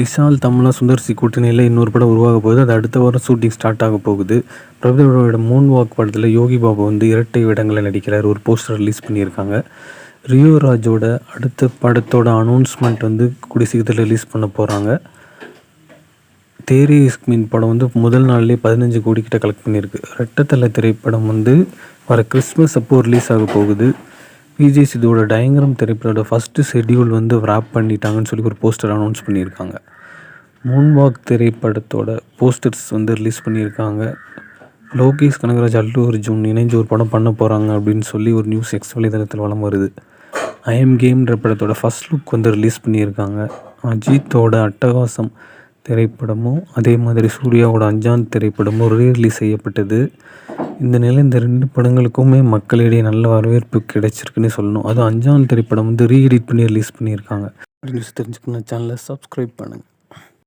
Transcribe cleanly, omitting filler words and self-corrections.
Vishal, Tamannaah, Sundar C கூட்டணியில் இன்னொரு படம் உருவாக போகுது. அது அடுத்த வாரம் ஷூட்டிங் ஸ்டார்ட் ஆக போகுது. பிரபுதேவாவோட மூன் வாக் படத்தில் யோகி பாபு இரட்டை வேடங்களில் நடிக்கிறார். ஒரு போஸ்டர் ரிலீஸ் பண்ணியிருக்காங்க. ரியோ ராஜோட அடுத்த படத்தோட அனௌன்ஸ்மெண்ட் கூடிய சீக்கிரத்தில் ரிலீஸ் பண்ண போகிறாங்க. தேரி இஸ்க் மீன் படம் முதல் நாள்லேயே 15 கோடி கிட்ட கலெக்ட் பண்ணியிருக்கு. ரெட்டத்தலை திரைப்படம் வர கிறிஸ்மஸ் அப்போ ரிலீஸ் ஆக போகுது. விஜய் சிதுவோட டயங்கரம் திரைப்படத்தோட ஃபஸ்ட்டு ஷெட்யூல் ராப் பண்ணிட்டாங்கன்னு சொல்லி ஒரு போஸ்டர் அனௌன்ஸ் பண்ணியிருக்காங்க. மூன்வாக் திரைப்படத்தோட போஸ்டர்ஸ் ரிலீஸ் பண்ணியிருக்காங்க. லோகேஷ் கனகராஜ், அல்லு அர்ஜுன் இணைஞ்சு ஒரு படம் பண்ண போகிறாங்க அப்படின்னு சொல்லி ஒரு நியூஸ் எக்ஸ் வலைதளத்தில் வலம் வருது. ஐ எம் கேம்ன்ற படத்தோட ஃபஸ்ட் லுக் ரிலீஸ் பண்ணியிருக்காங்க. அஜித்தோட அட்டகாசம் திரைப்படமும் அதே மாதிரி சூர்யாவோட அஞ்சான் திரைப்படமும் ரீரிலீஸ் செய்யப்பட்டது. இந்த நிலையில் இந்த 2 படங்களுக்குமே மக்களிடையே நல்ல வரவேற்பு கிடைச்சிருக்குன்னு சொல்லணும். அதுவும் அஞ்சான் திரைப்படம் ரீஎடிட் பண்ணி ரிலீஸ் பண்ணியிருக்காங்க. நியூஸ் தெரிஞ்சுக்கணும் சேனலை சப்ஸ்கிரைப் பண்ணுங்கள்.